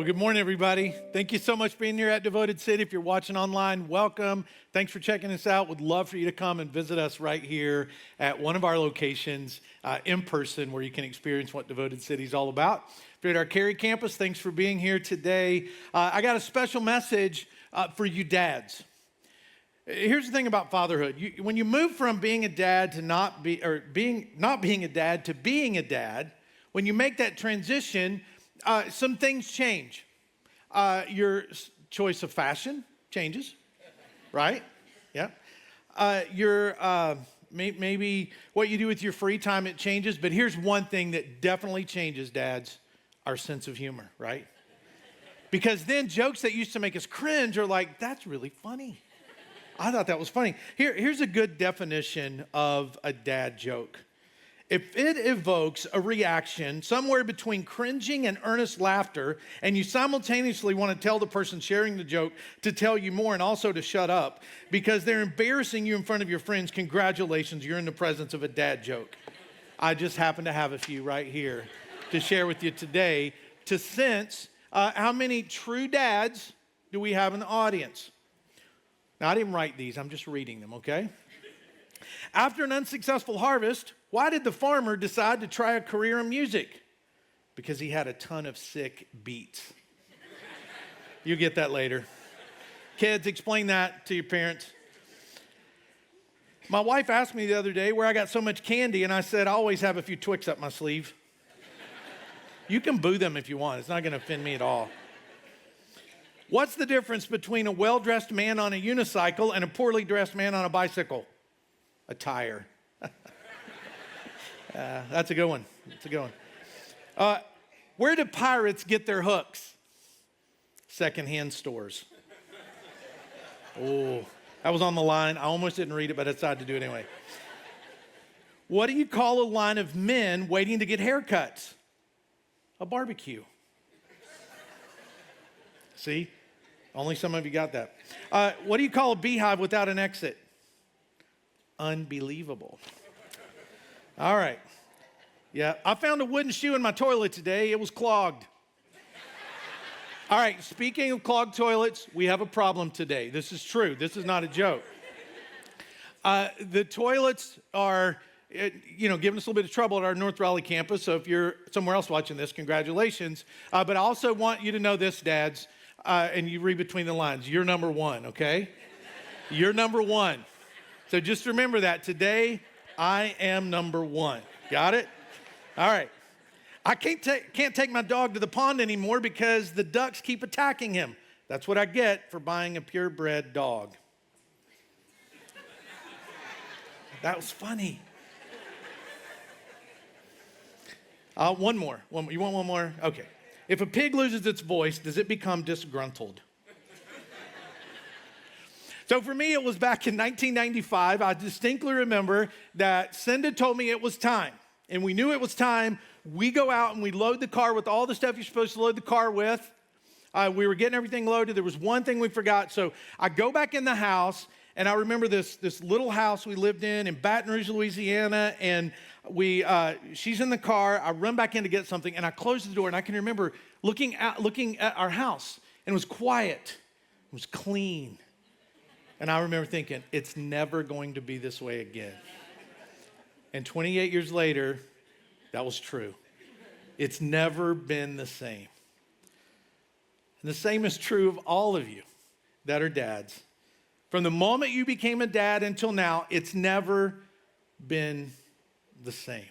Well, good morning, everybody. Thank you so much for being here at Devoted City. If you're watching online, welcome. Thanks for checking us out. Would love for you to come and visit us right here at one of our locations in person where you can experience what Devoted City is all about. If you're at our Cary campus, thanks for being here today. I got a special message for you dads. Here's the thing about fatherhood. When you move from being a dad to not being a dad to being a dad, when you make that transition, some things change. Your choice of fashion changes, right? Yeah. Maybe what you do with your free time, it changes. But here's one thing that definitely changes, dads, our sense of humor, right? Because then jokes that used to make us cringe are like, that's really funny. I thought that was funny. Here's a good definition of a dad joke. If it evokes a reaction somewhere between cringing and earnest laughter, and you simultaneously want to tell the person sharing the joke to tell you more and also to shut up because they're embarrassing you in front of your friends, congratulations, you're in the presence of a dad joke. I just happen to have a few right here to share with you today to sense how many true dads do we have in the audience. Now, I didn't write these, I'm just reading them, okay? After an unsuccessful harvest, why did the farmer decide to try a career in music? Because he had a ton of sick beats. You'll get that later. Kids, explain that to your parents. My wife asked me the other day where I got so much candy, and I said, I always have a few Twix up my sleeve. You can boo them if you want. It's not going to offend me at all. What's the difference between a well-dressed man on a unicycle and a poorly dressed man on a bicycle? A tire. That's a good one. That's a good one. Where do pirates get their hooks? Secondhand stores. Oh, that was on the line. I almost didn't read it, but I decided to do it anyway. What do you call a line of men waiting to get haircuts? A barbecue. See? Only some of you got that. What do you call a beehive without an exit? Unbelievable. All right. Yeah, I found a wooden shoe in my toilet today. It was clogged. All right, speaking of clogged toilets, we have a problem today. This is true. This is not a joke. The toilets are, giving us a little bit of trouble at our North Raleigh campus. So if you're somewhere else watching this, congratulations. But I also want you to know this, dads, and you read between the lines. You're number one, okay? You're number one. So just remember that. Today, I am number one. Got it? All right. I can't take my dog to the pond anymore because the ducks keep attacking him. That's what I get for buying a purebred dog. That was funny. One more. You want one more? Okay. If a pig loses its voice, does it become disgruntled? So for me, it was back in 1995. I distinctly remember that Cinda told me it was time. And we knew it was time. We go out and we load the car with all the stuff you're supposed to load the car with. We were getting everything loaded. There was one thing we forgot. So I go back in the house, and I remember this little house we lived in Baton Rouge, Louisiana. And she's in the car. I run back in to get something, and I close the door. And I can remember looking at our house, and it was quiet. It was clean. And I remember thinking, it's never going to be this way again. And 28 years later, that was true. It's never been the same. And the same is true of all of you that are dads. From the moment you became a dad until now, it's never been the same.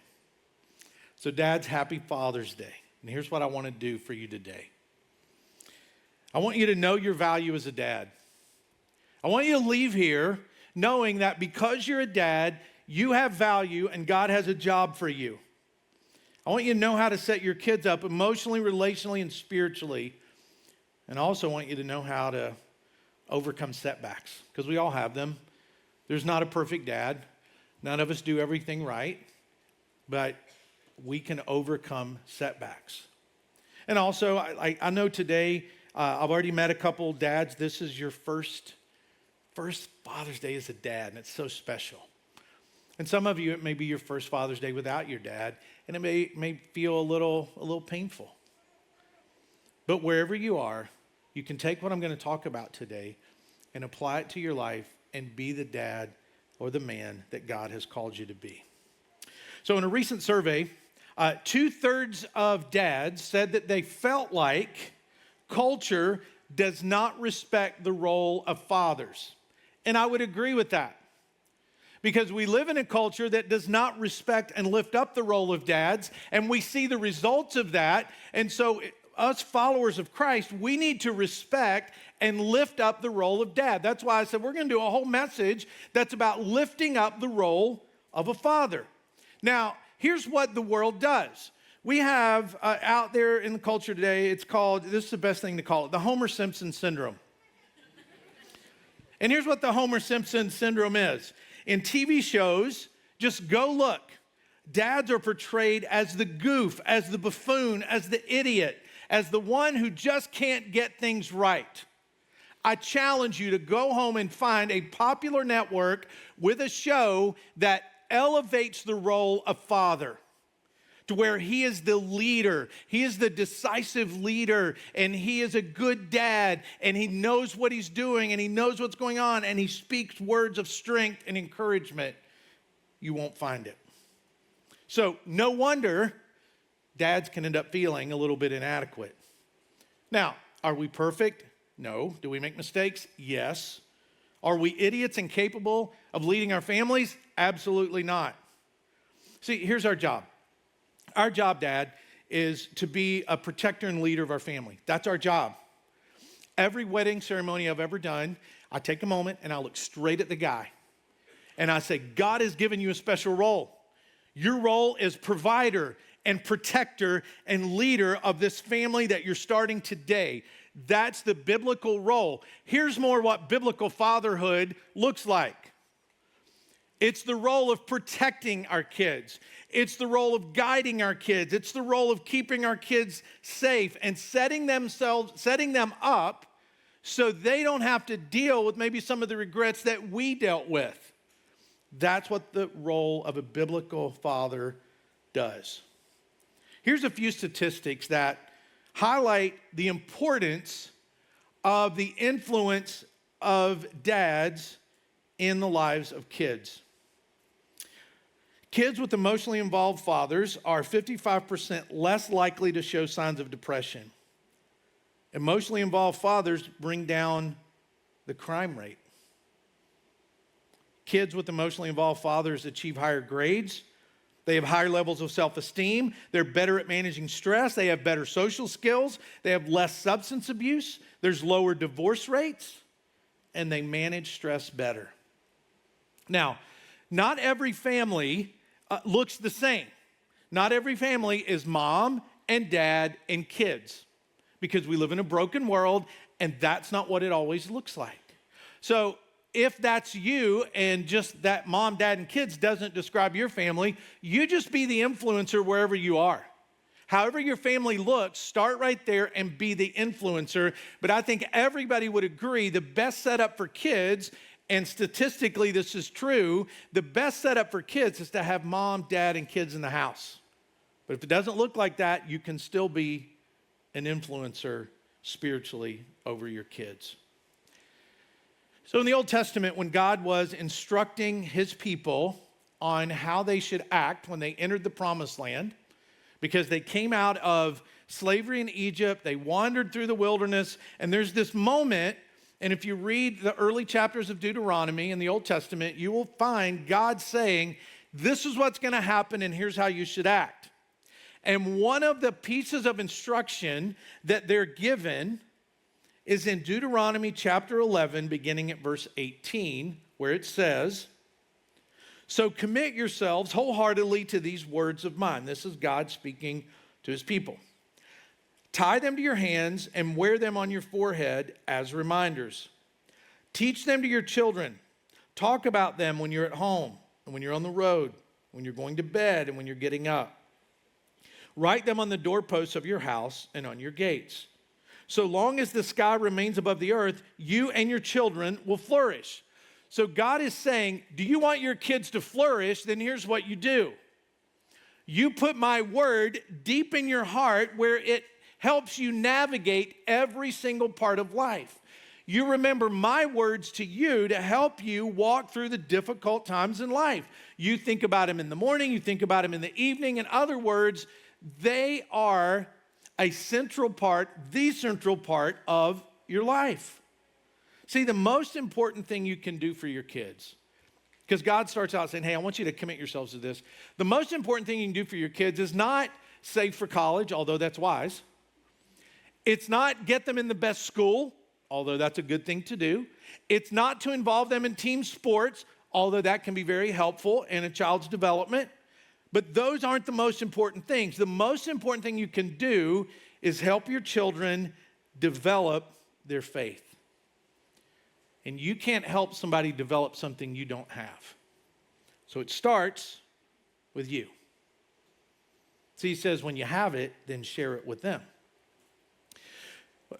So dads, happy Father's Day. And here's what I want to do for you today. I want you to know your value as a dad. I want you to leave here knowing that because you're a dad, you have value and God has a job for you. I want you to know how to set your kids up emotionally, relationally, and spiritually. And I also want you to know how to overcome setbacks, because we all have them. There's not a perfect dad. None of us do everything right, but we can overcome setbacks. And also, I know today, I've already met a couple dads. This is your first Father's Day as a dad, and it's so special. And some of you, it may be your first Father's Day without your dad, and it may feel a little painful. But wherever you are, you can take what I'm going to talk about today and apply it to your life and be the dad or the man that God has called you to be. So in a recent survey, 2/3 of dads said that they felt like culture does not respect the role of fathers. And I would agree with that. Because we live in a culture that does not respect and lift up the role of dads, and we see the results of that. And so us followers of Christ, we need to respect and lift up the role of dad. That's why I said we're going to do a whole message that's about lifting up the role of a father. Now, here's what the world does. We have out there in the culture today, it's called, this is the best thing to call it, the Homer Simpson syndrome. And here's what the Homer Simpson syndrome is. In TV shows, just go look. Dads are portrayed as the goof, as the buffoon, as the idiot, as the one who just can't get things right. I challenge you to go home and find a popular network with a show that elevates the role of father to where he is the leader, he is the decisive leader, and he is a good dad, and he knows what he's doing, and he knows what's going on, and he speaks words of strength and encouragement. You won't find it. So no wonder dads can end up feeling a little bit inadequate. Now, are we perfect? No. Do we make mistakes? Yes. Are we idiots and capable of leading our families? Absolutely not. See, here's our job. Our job, Dad, is to be a protector and leader of our family. That's our job. Every wedding ceremony I've ever done, I take a moment and I look straight at the guy. And I say, God has given you a special role. Your role is provider and protector and leader of this family that you're starting today. That's the biblical role. Here's more what biblical fatherhood looks like. It's the role of protecting our kids. It's the role of guiding our kids. It's the role of keeping our kids safe and setting them up so they don't have to deal with maybe some of the regrets that we dealt with. That's what the role of a biblical father does. Here's a few statistics that highlight the importance of the influence of dads in the lives of kids. Kids with emotionally involved fathers are 55% less likely to show signs of depression. Emotionally involved fathers bring down the crime rate. Kids with emotionally involved fathers achieve higher grades. They have higher levels of self-esteem. They're better at managing stress. They have better social skills. They have less substance abuse. There's lower divorce rates, and they manage stress better. Now, not every family looks the same. Not every family is mom and dad and kids because we live in a broken world and that's not what it always looks like. So if that's you and just that mom, dad, and kids doesn't describe your family, you just be the influencer wherever you are. However your family looks, start right there and be the influencer. But I think everybody would agree the best setup for kids, and statistically this is true, the best setup for kids is to have mom, dad, and kids in the house. But if it doesn't look like that, you can still be an influencer spiritually over your kids. So in the Old Testament, when God was instructing his people on how they should act when they entered the promised land, because they came out of slavery in Egypt, they wandered through the wilderness, and there's this moment. And if you read the early chapters of Deuteronomy in the Old Testament, you will find God saying, this is what's going to happen and here's how you should act. And one of the pieces of instruction that they're given is in Deuteronomy chapter 11, beginning at verse 18, where it says, so commit yourselves wholeheartedly to these words of mine. This is God speaking to his people. Tie them to your hands and wear them on your forehead as reminders. Teach them to your children. Talk about them when you're at home and when you're on the road, when you're going to bed and when you're getting up. Write them on the doorposts of your house and on your gates. So long as the sky remains above the earth, you and your children will flourish. So God is saying, do you want your kids to flourish? Then here's what you do. You put my word deep in your heart where it helps you navigate every single part of life. You remember my words to you to help you walk through the difficult times in life. You think about them in the morning, you think about them in the evening. In other words, they are a central part, the central part of your life. See, the most important thing you can do for your kids, because God starts out saying, hey, I want you to commit yourselves to this. The most important thing you can do for your kids is not save for college, although that's wise. It's not get them in the best school, although that's a good thing to do. It's not to involve them in team sports, although that can be very helpful in a child's development. But those aren't the most important things. The most important thing you can do is help your children develop their faith. And you can't help somebody develop something you don't have. So it starts with you. So he says, when you have it, then share it with them.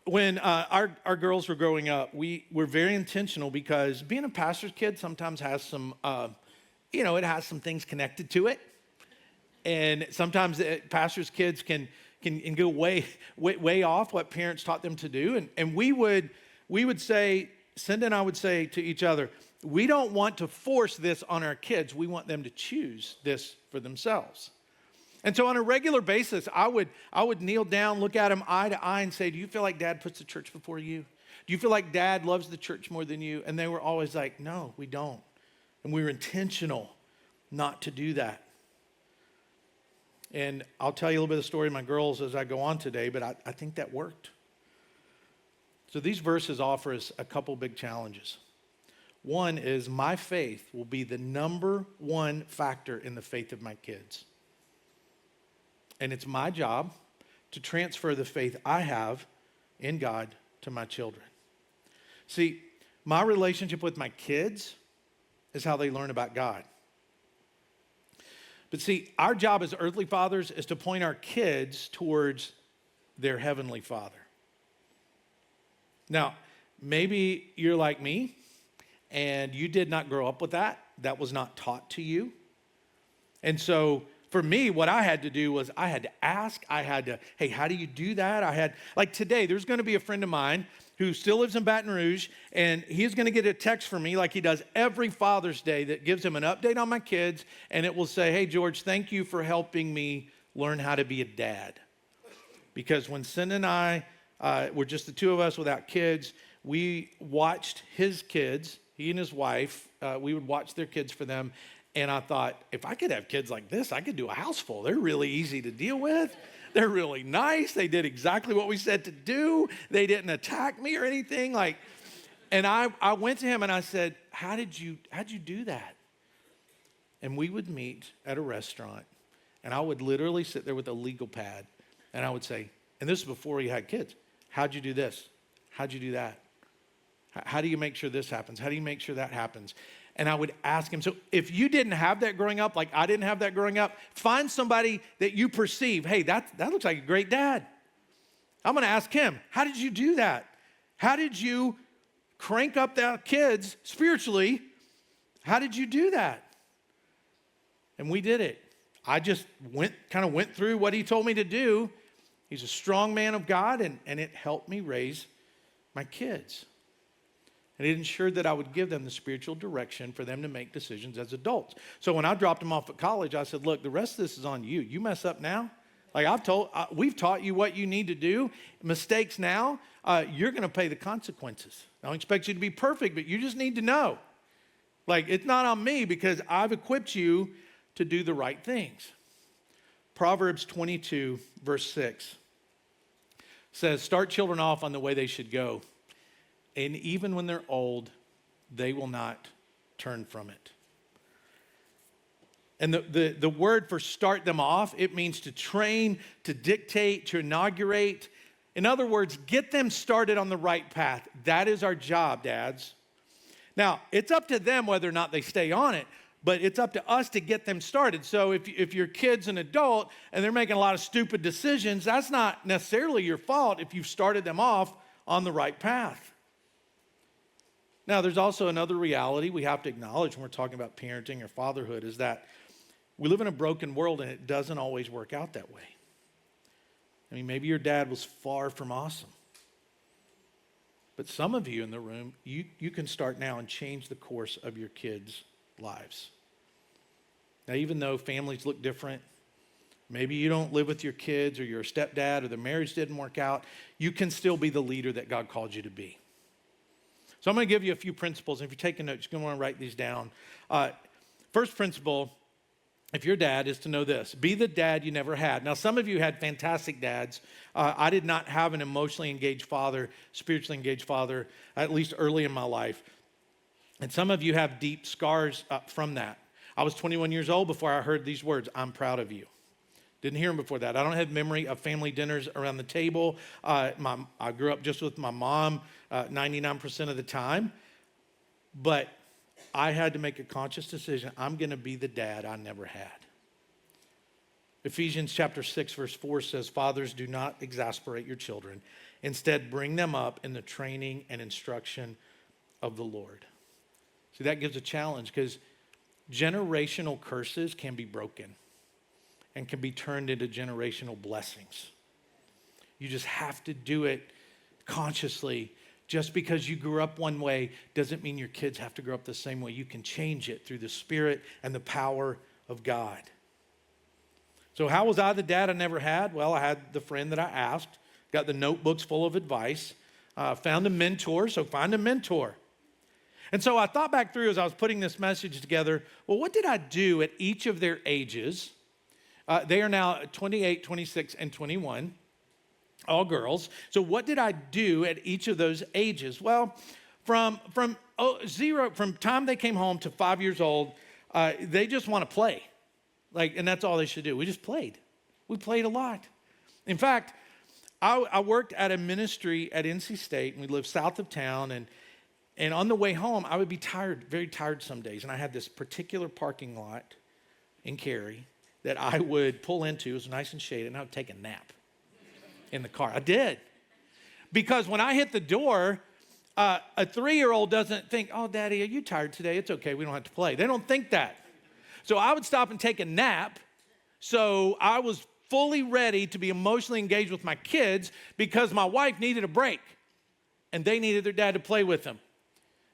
When our girls were growing up, we were very intentional because being a pastor's kid sometimes has some, it has some things connected to it. And sometimes pastors' kids can go way off what parents taught them to do. And we would say, Cinda and I would say to each other, we don't want to force this on our kids. We want them to choose this for themselves. And so on a regular basis, I would kneel down, look at them eye to eye and say, do you feel like Dad puts the church before you? Do you feel like Dad loves the church more than you? And they were always like, no, we don't. And we were intentional not to do that. And I'll tell you a little bit of the story of my girls as I go on today, but I think that worked. So these verses offer us a couple big challenges. One is my faith will be the number one factor in the faith of my kids. And it's my job to transfer the faith I have in God to my children. See, my relationship with my kids is how they learn about God. But see, our job as earthly fathers is to point our kids towards their heavenly Father. Now, maybe you're like me and you did not grow up with that. That was not taught to you. And so for me, what I had to do was I had to ask. Hey, how do you do that? Like today, there's going to be a friend of mine who still lives in Baton Rouge, and he's going to get a text from me like he does every Father's Day that gives him an update on my kids, and it will say, hey, George, thank you for helping me learn how to be a dad. Because when Cinda and I were just the two of us without kids, we watched his kids, he and his wife, we would watch their kids for them. And I thought, if I could have kids like this, I could do a house full. They're really easy to deal with. They're really nice. They did exactly what we said to do. They didn't attack me or anything. And I went to him and I said, how'd you do that? And we would meet at a restaurant, and I would literally sit there with a legal pad, and I would say, and this is before he had kids, how'd you do this? How'd you do that? How do you make sure this happens? How do you make sure that happens? And I would ask him. So if you didn't have that growing up, like I didn't have that growing up, find somebody that you perceive, hey, that looks like a great dad. I'm going to ask him, how did you do that? How did you crank up the kids spiritually? How did you do that? And we did it. I just went through what he told me to do. He's a strong man of God, and it helped me raise my kids. And it ensured that I would give them the spiritual direction for them to make decisions as adults. So when I dropped them off at college, I said, look, the rest of this is on you. You mess up now. Like we've taught you what you need to do. Mistakes now, you're going to pay the consequences. I don't expect you to be perfect, but you just need to know. Like, it's not on me because I've equipped you to do the right things. Proverbs 22, verse 6 says, start children off on the way they should go. And even when they're old, they will not turn from it. And the word for start them off, it means to train, to dictate, to inaugurate. In other words, get them started on the right path. That is our job, dads. Now, it's up to them whether or not they stay on it, but it's up to us to get them started. So if your kid's an adult and they're making a lot of stupid decisions, that's not necessarily your fault if you've started them off on the right path. Now, there's also another reality we have to acknowledge when we're talking about parenting or fatherhood is that we live in a broken world and it doesn't always work out that way. I mean, maybe your dad was far from awesome. But some of you in the room, you can start now and change the course of your kids' lives. Now, even though families look different, maybe you don't live with your kids, or you're a stepdad, or the marriage didn't work out, you can still be the leader that God called you to be. So I'm going to give you a few principles. And if you're taking notes, you're going to want to write these down. First principle, if you're a dad, is to know this: be the dad you never had. Now, some of you had fantastic dads. I did not have an emotionally engaged father, spiritually engaged father, at least early in my life. And some of you have deep scars from that. I was 21 years old before I heard these words: I'm proud of you. Didn't hear them before that. I don't have memory of family dinners around the table. I grew up just with my mom 99% of the time. But I had to make a conscious decision. I'm going to be the dad I never had. Ephesians chapter 6, verse 4 says, "Fathers, do not exasperate your children. Instead, bring them up in the training and instruction of the Lord." See, that gives a challenge, because generational curses can be broken and can be turned into generational blessings. You just have to do it consciously. Just because you grew up one way doesn't mean your kids have to grow up the same way. You can change it through the Spirit and the power of God. So how was I the dad I never had? Well, I had the friend that I asked, got the notebooks full of advice, found a mentor, so find a mentor. And so I thought back through as I was putting this message together, well, what did I do at each of their ages? They are now 28, 26, and 21. All girls. So what did I do at each of those ages? Well, from time they came home to 5 years old, they just want to play. And that's all they should do. We just played. We played a lot. In fact, I worked at a ministry at NC State, and we lived south of town, and on the way home, I would be tired, very tired some days, and I had this particular parking lot in Cary that I would pull into. It was nice and shaded, and I would take a nap in the car. I did. Because when I hit the door, a 3-year-old doesn't think, "Oh, Daddy, are you tired today? It's okay, we don't have to play." They don't think that. So I would stop and take a nap. So I was fully ready to be emotionally engaged with my kids, because my wife needed a break and they needed their dad to play with them.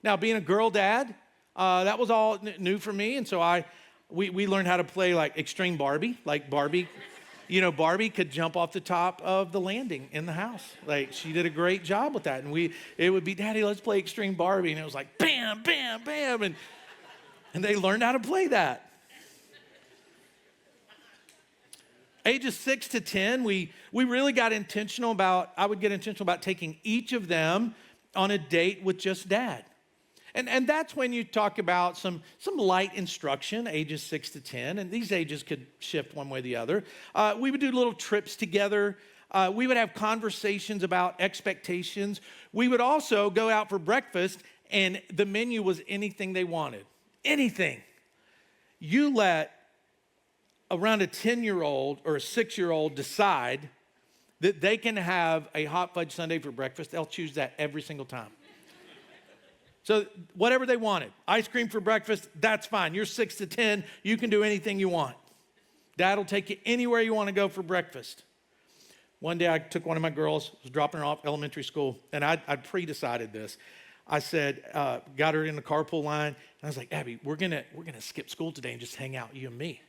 Now, being a girl dad, that was all new for me. And so we learned how to play like extreme Barbie, like Barbie. Barbie could jump off the top of the landing in the house. She did a great job with that. And it would be, "Daddy, let's play extreme Barbie." And it was like, bam, bam, bam. And they learned how to play that. Ages 6 to 10, we really got intentional about, I would get intentional about taking each of them on a date with just Dad. And that's when you talk about some light instruction, ages 6 to 10, and these ages could shift one way or the other. We would do little trips together. We would have conversations about expectations. We would also go out for breakfast, and the menu was anything they wanted. Anything. You let around a 10-year-old or a 6-year-old decide that they can have a hot fudge sundae for breakfast, they'll choose that every single time. So whatever they wanted, ice cream for breakfast, that's fine. You're 6 to 10, you can do anything you want. Dad will take you anywhere you want to go for breakfast. One day I took one of my girls, was dropping her off elementary school, and I'd pre-decided this. I said, got her in the carpool line, and I was like, "Abby, we're gonna skip school today and just hang out, you and me."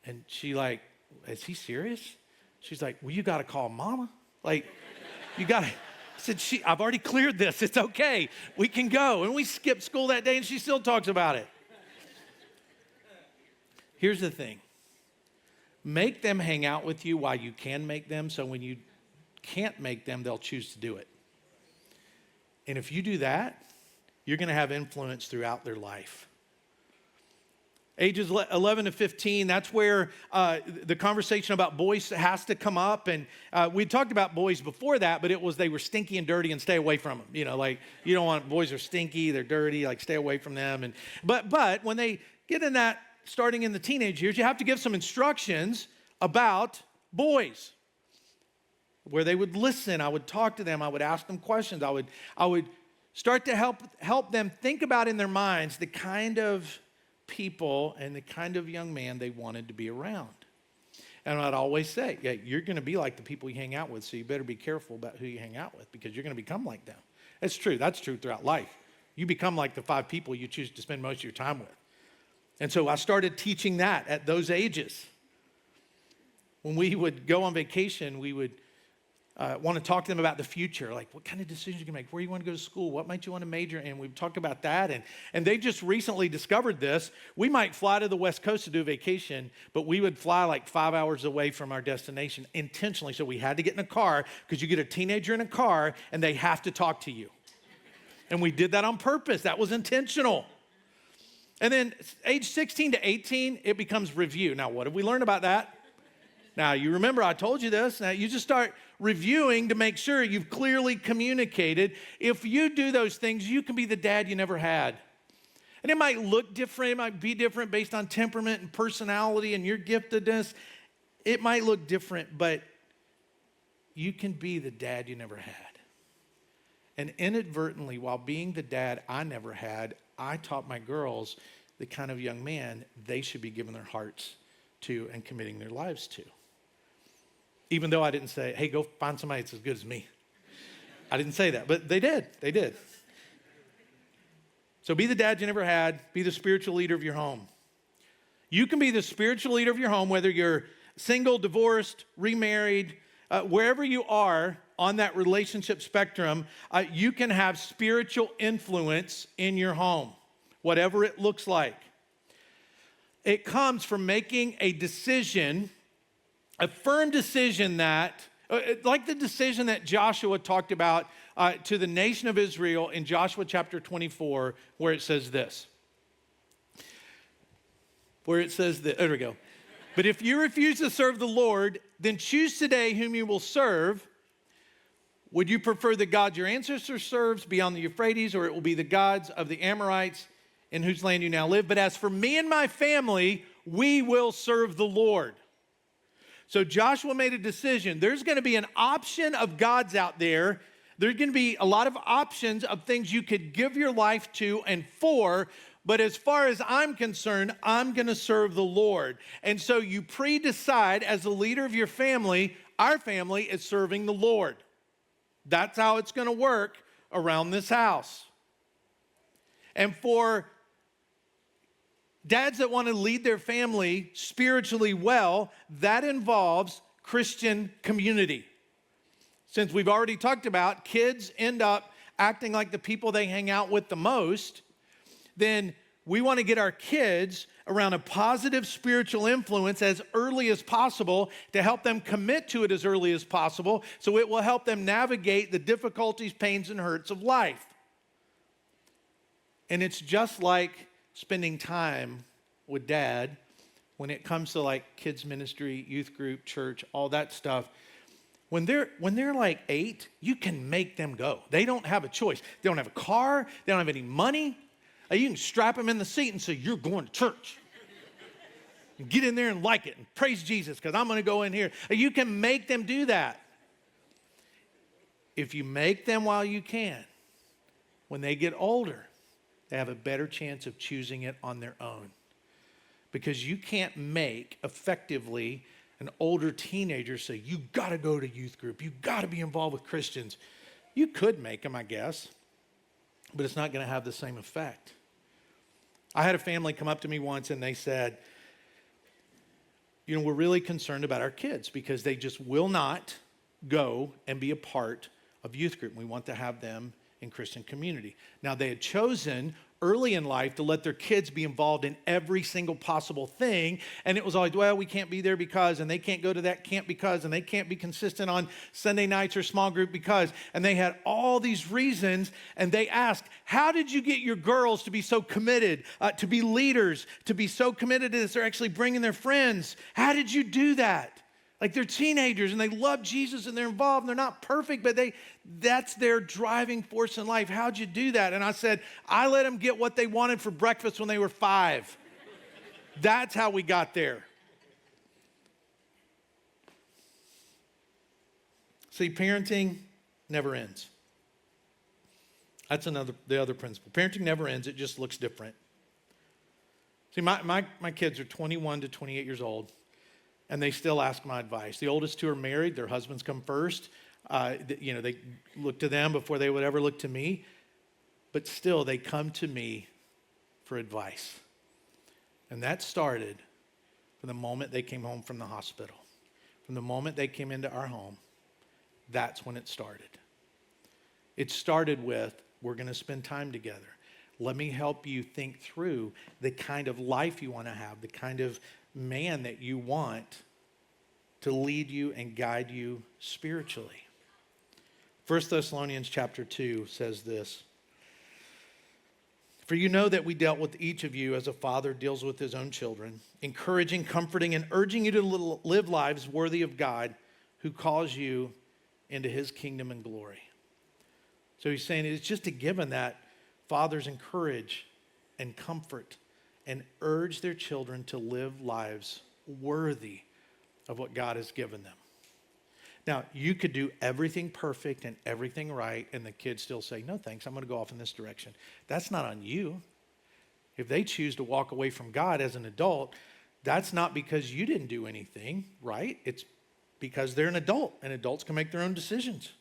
And she like, "Is he serious?" She's like, "Well, you got to call Mama. You got to." I said, "I've already cleared this. It's okay. We can go." And we skipped school that day, and she still talks about it. Here's the thing. Make them hang out with you while you can make them, so when you can't make them, they'll choose to do it. And if you do that, you're going to have influence throughout their life. Ages 11 to 15, that's where the conversation about boys has to come up. And we talked about boys before that, but it was they were stinky and dirty and stay away from them. You don't want, boys are stinky, they're dirty, stay away from them. But when they get in that, starting in the teenage years, you have to give some instructions about boys, where they would listen. I would talk to them. I would ask them questions. I would start to help them think about in their minds the kind of people and the kind of young man they wanted to be around. And I'd always say, yeah, you're going to be like the people you hang out with, so you better be careful about who you hang out with because you're going to become like them. It's true. That's true throughout life. You become like the 5 people you choose to spend most of your time with. And so I started teaching that at those ages. When we would go on vacation, we would want to talk to them about the future, like what kind of decisions you can make, where you want to go to school, what might you want to major in. We've talked about that, and they just recently discovered this. We might fly to the West Coast to do a vacation, but we would fly like 5 hours away from our destination intentionally, so we had to get in a car because you get a teenager in a car and they have to talk to you. And we did that on purpose. That was intentional. And then age 16 to 18, it becomes review. Now, what have we learned about that? Now, you remember I told you this. Now, you just start reviewing to make sure you've clearly communicated. If you do those things, you can be the dad you never had. And it might look different. It might be different based on temperament and personality and your giftedness. It might look different, but you can be the dad you never had. And inadvertently, while being the dad I never had, I taught my girls the kind of young man they should be giving their hearts to and committing their lives to. Even though I didn't say, hey, go find somebody that's as good as me. I didn't say that, but they did. They did. So be the dad you never had. Be the spiritual leader of your home. You can be the spiritual leader of your home, whether you're single, divorced, remarried, wherever you are on that relationship spectrum, you can have spiritual influence in your home, whatever it looks like. It comes from making a decision, a firm decision that, like the decision that Joshua talked about to the nation of Israel in Joshua chapter 24, where it says this. There we go. But if you refuse to serve the Lord, then choose today whom you will serve. Would you prefer the God your ancestors served beyond the Euphrates, or it will be the gods of the Amorites in whose land you now live? But as for me and my family, we will serve the Lord. So Joshua made a decision. There's going to be an option of gods out there. There's going to be a lot of options of things you could give your life to and for. But as far as I'm concerned, I'm going to serve the Lord. And so you pre-decide as the leader of your family, our family is serving the Lord. That's how it's going to work around this house. And for dads that want to lead their family spiritually well, that involves Christian community. Since we've already talked about kids end up acting like the people they hang out with the most, then we want to get our kids around a positive spiritual influence as early as possible to help them commit to it as early as possible, so it will help them navigate the difficulties, pains, and hurts of life. And it's just like spending time with dad when it comes to like kids ministry, youth group, church, all that stuff. When they're like 8, you can make them go. They don't have a choice. They don't have a car. They don't have any money. You can strap them in the seat and say, you're going to church. And get in there and like it and praise Jesus because I'm going to go in here. You can make them do that. If you make them while you can, when they get older, they have a better chance of choosing it on their own. Because you can't make effectively an older teenager say, you got to go to youth group. You got to be involved with Christians. You could make them, I guess, but it's not going to have the same effect. I had a family come up to me once and they said, we're really concerned about our kids because they just will not go and be a part of youth group. We want to have them in Christian community. Now, they had chosen early in life to let their kids be involved in every single possible thing. And it was always, well, we can't be there because, and they can't go to that camp because, and they can't be consistent on Sunday nights or small group because, and they had all these reasons. And they asked, how did you get your girls to be so committed, to be leaders, to be so committed to this? They're actually bringing their friends. How did you do that? Like they're teenagers and they love Jesus and they're involved and they're not perfect, but that's their driving force in life. How'd you do that? And I said, I let them get what they wanted for breakfast when they were 5. That's how we got there. See, parenting never ends. That's the other principle. Parenting never ends. It just looks different. See, my kids are 21 to 28 years old. and they still ask my advice. The oldest two are married. Their husbands come first. They look to them before they would ever look to me. But still, they come to me for advice. And that started from the moment they came home from the hospital. From the moment they came into our home, that's when it started. It started with, we're going to spend time together. Let me help you think through the kind of life you want to have, the kind of man that you want to lead you and guide you spiritually. 1 Thessalonians chapter 2 says this. For you know that we dealt with each of you as a father deals with his own children, encouraging, comforting, and urging you to live lives worthy of God who calls you into his kingdom and glory. So he's saying it's just a given that fathers encourage and comfort and urge their children to live lives worthy of what God has given them. Now, you could do everything perfect and everything right, and the kids still say, no, thanks, I'm going to go off in this direction. That's not on you. If they choose to walk away from God as an adult, that's not because you didn't do anything right. It's because they're an adult, and adults can make their own decisions.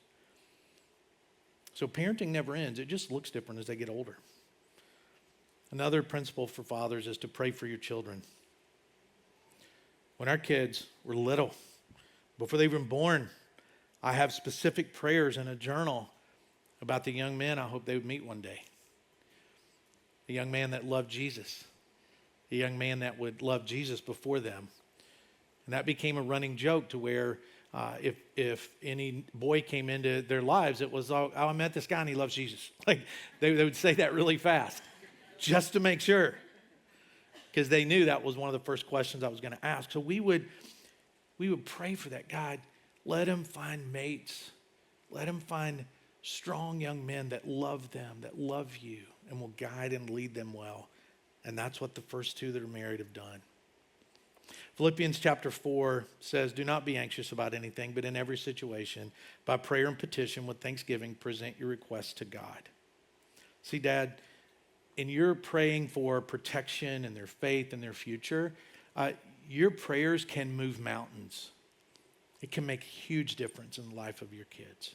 So parenting never ends. It just looks different as they get older. Another principle for fathers is to pray for your children. When our kids were little, before they were born, I have specific prayers in a journal about the young men I hope they would meet one day. A young man that loved Jesus. A young man that would love Jesus before them. And that became a running joke to where if any boy came into their lives, it was, oh, I met this guy and he loves Jesus. Like they would say that really fast just to make sure. Because they knew that was one of the first questions I was going to ask. So we would pray for that. God, let him find mates. Let him find strong young men that love them, that love you, and will guide and lead them well. And that's what the first two that are married have done. Philippians chapter 4 says, do not be anxious about anything, but in every situation, by prayer and petition with thanksgiving, present your requests to God. See, Dad, in your praying for protection and their faith and their future, your prayers can move mountains. It can make a huge difference in the life of your kids.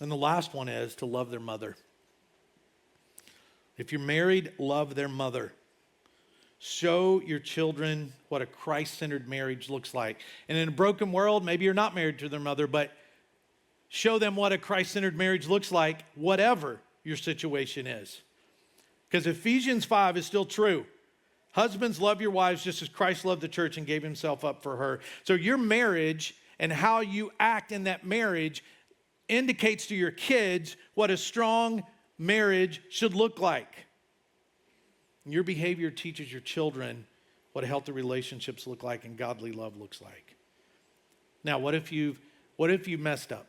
And the last one is to love their mother. If you're married, love their mother. Show your children what a Christ-centered marriage looks like. And in a broken world, maybe you're not married to their mother, but show them what a Christ-centered marriage looks like, whatever your situation is. Because Ephesians 5 is still true. Husbands, love your wives just as Christ loved the church and gave himself up for her. So your marriage and how you act in that marriage indicates to your kids what a strong marriage should look like. Your behavior teaches your children what healthy relationships look like and godly love looks like. Now, what if you messed up?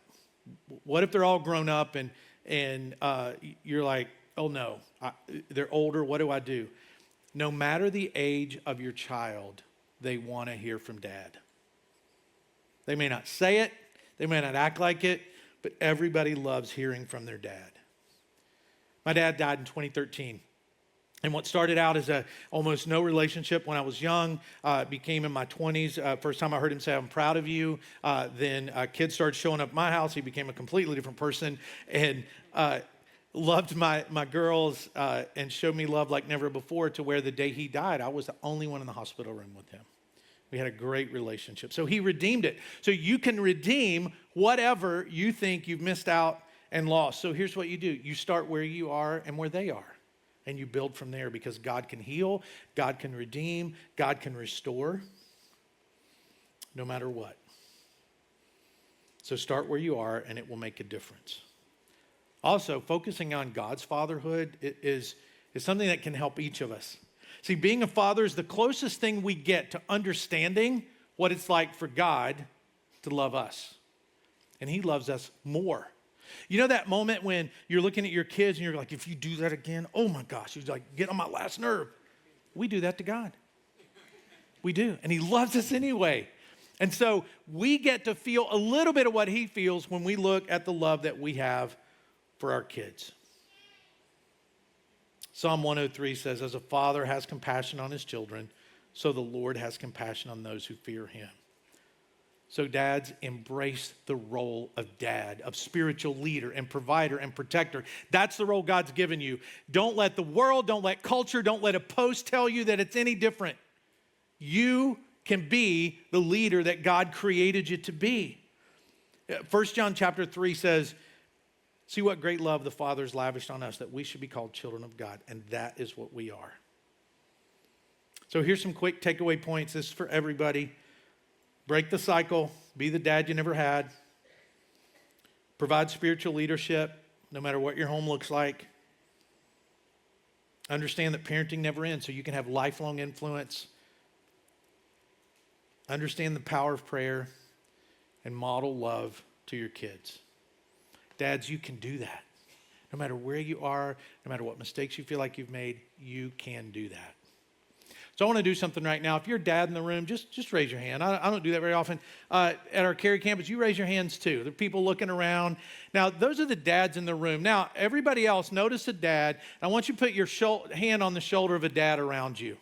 What if they're all grown up and you're like, oh no, they're older, what do I do? No matter the age of your child, they want to hear from dad. They may not say it, they may not act like it, but everybody loves hearing from their dad. My dad died in 2013. And what started out as a almost no relationship when I was young became in my 20s. First time I heard him say, I'm proud of you. Then kids started showing up at my house. He became a completely different person and loved my girls and showed me love like never before, to where the day he died, I was the only one in the hospital room with him. We had a great relationship. So he redeemed it. So you can redeem whatever you think you've missed out and lost. So here's what you do. You start where you are and where they are. And you build from there, because God can heal, God can redeem, God can restore, no matter what. So start where you are, and it will make a difference. Also, focusing on God's fatherhood is something that can help each of us. See, being a father is the closest thing we get to understanding what it's like for God to love us. And he loves us more. You know that moment when you're looking at your kids and you're like, if you do that again, oh my gosh, you're like, get on my last nerve. We do that to God. We do. And he loves us anyway. And so we get to feel a little bit of what he feels when we look at the love that we have for our kids. Psalm 103 says, as a father has compassion on his children, So the Lord has compassion on those who fear him. So dads, embrace the role of dad, of spiritual leader and provider and protector. That's the role God's given you. Don't let the world, don't let culture, don't let a post tell you that it's any different. You can be the leader that God created you to be. 1 John chapter 3 says, see what great love the Father has lavished on us, that we should be called children of God, and that is what we are. So here's some quick takeaway points. This is for everybody. Break the cycle. Be the dad you never had. Provide spiritual leadership, no matter what your home looks like. Understand that parenting never ends, so you can have lifelong influence. Understand the power of prayer and model love to your kids. Dads, you can do that. No matter where you are, no matter what mistakes you feel like you've made, you can do that. So I want to do something right now. If you're a dad in the room, just raise your hand. I don't do that very often. At our Cary campus, you raise your hands too. There are people looking around. Now, those are the dads in the room. Now, everybody else, notice a dad. I want you to put your hand on the shoulder of a dad around you.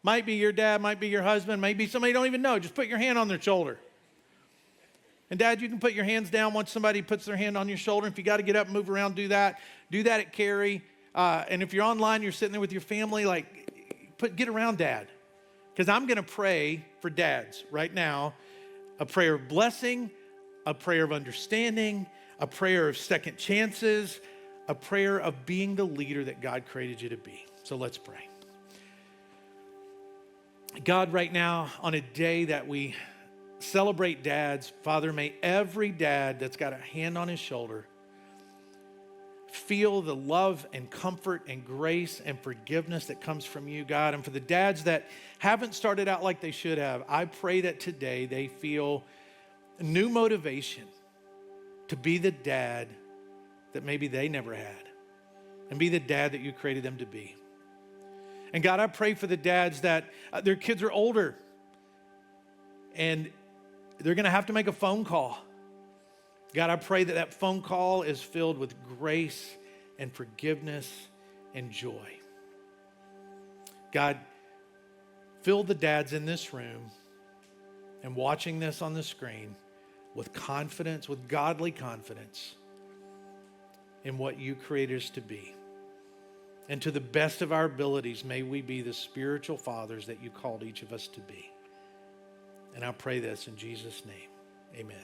Might be your dad, might be your husband, might be somebody you don't even know. Just put your hand on their shoulder. And dad, you can put your hands down once somebody puts their hand on your shoulder. If you got to get up and move around, do that. Do that at Cary. And if you're online, you're sitting there with your family, get around dad. Because I'm going to pray for dads right now. A prayer of blessing, a prayer of understanding, a prayer of second chances, a prayer of being the leader that God created you to be. So let's pray. God, right now, on a day that we celebrate dads, Father, may every dad that's got a hand on his shoulder feel the love and comfort and grace and forgiveness that comes from you, God. And for the dads that haven't started out like they should have, I pray that today they feel new motivation to be the dad that maybe they never had and be the dad that you created them to be. And God, I pray for the dads that their kids are older and they're going to have to make a phone call. God, I pray that that phone call is filled with grace and forgiveness and joy. God, fill the dads in this room and watching this on the screen with confidence, with godly confidence in what you created us to be. And to the best of our abilities, may we be the spiritual fathers that you called each of us to be. And I pray this in Jesus' name. Amen.